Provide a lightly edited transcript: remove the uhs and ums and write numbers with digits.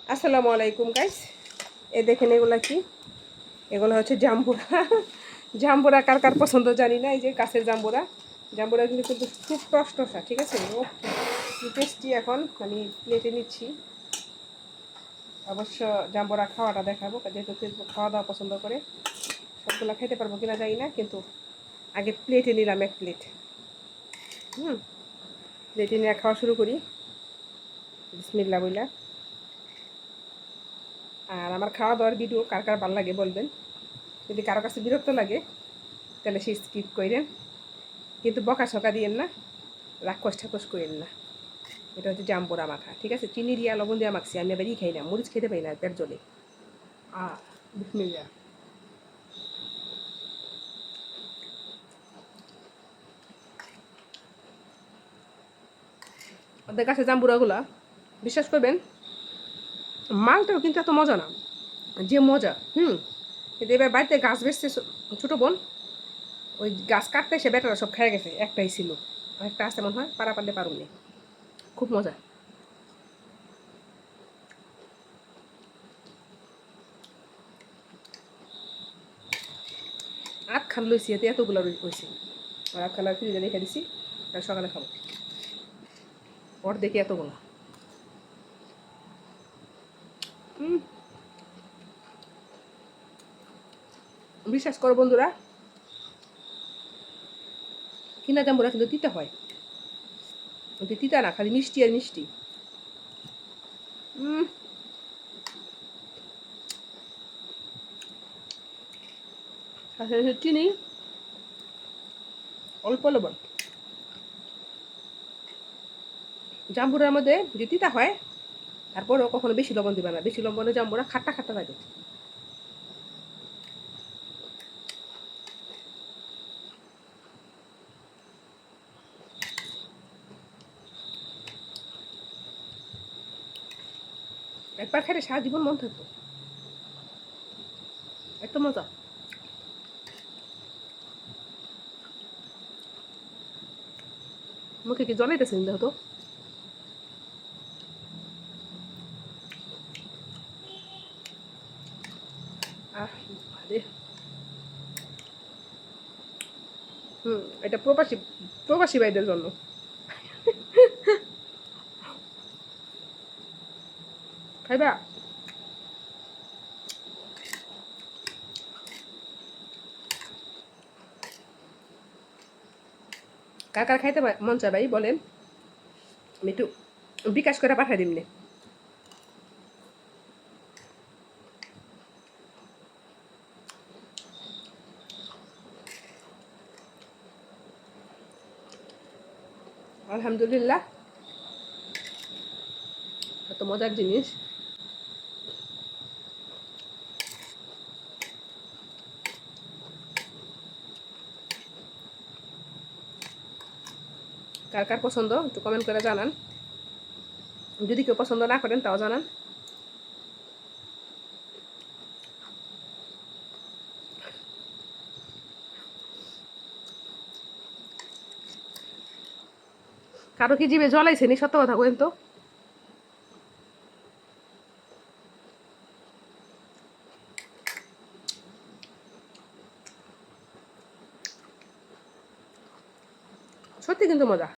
আসসালামু আলাইকুম গাইস। এ দেখেন এগুলা কি, এগুলো হচ্ছে জাম্বুরা। জাম্বুরা কার কার পছন্দ জানি না। এই যে কাছের জাম্বুরা, জাম্বুরাগুলো কিন্তু খুব টসটসা, ঠিক আছে। ও কি টেস্টি। এখন আমি প্লেটে নিচ্ছি। অবশ্য জাম্বুরা খাওয়াটা দেখাবো, যেহেতু খাওয়া দাওয়া পছন্দ করে। সবগুলা খেতে পারবো কিনা জানি না, কিন্তু আগে প্লেটে নিলাম এক প্লেট। প্লেটে নিয়ে খাওয়া শুরু করি, বিসমিল্লাহ বইলা। আর আমার খাওয়া দাওয়ার ভিডিও কার কার ভালো লাগে বলবেন। যদি কারো কাছে বিরক্ত লাগে তাহলে সে স্কিপ করেন, কিন্তু বকাঝকা দিয়েন না, রাক্ষস ঠাকুস করেন না। এটা হচ্ছে জাম্বুরা মাখা, ঠিক আছে। চিনি দিয়া লবণ দিয়া মাখছি। আমি আবার খাই না, মরিচ খেতে পাই না, পেট জ্বলে। বিসমিল্লাহ। ওদের কাছে জাম্বুরাগুলা বিশ্বাস করবেন, মালটাও কিন্তু এত মজা না যে মজা। কিন্তু এবার বাড়িতে গাছ বেচছে ছোটো বোন, ওই গাছ কাটতে এসে বেটারা সব খেয়ে গেছে। একটাই ছিল, একটা আছে মনে হয়, পাড়া পারলে পারুনি। খুব মজা। আট খান লইছি, এতে এতগুলো রয়েছে। আর আট খান ফ্রিজে রেখে দিছি, আর সকালে খাবো। ওর দেখি এতগুলো। বিশ্বাস করো বন্ধুরা, কিনা জাম্বুরা কিন্তু তিতা হয়। ওটা তিতা না, খালি মিষ্টি আর মিষ্টি। চিনি অল্প লবণ। জাম্বুরার মধ্যে যে তিতা হয়, তারপরেও কখনো বেশি লবণ দিবে না। বেশি লবণে জাম্বুরা খাট্টা খাট্টা লাগে। একবার খেলে সারা জীবন মন থাকতো, এত মজা। মুখে কি জ্বলাইতেছে দেখো তো। আরে এটা প্রবাসী প্রবাসী ভাইদের জন্য। খাইবা? কার কার খাইতে মন চায় ভাই বলেন, আমি একটু বিকাশ করে পাঠাই দিমনি। আলহামদুলিল্লাহ, এত মজার জিনিস। কার কার পছন্দ একটু কমেন্ট করে জানান। যদি কেউ পছন্দ না করেন তাও জানান। কারো কি জিভে জ্বলাইছে নি? সত্য কথা বলেন তো। সত্যি কিন্তু মজা।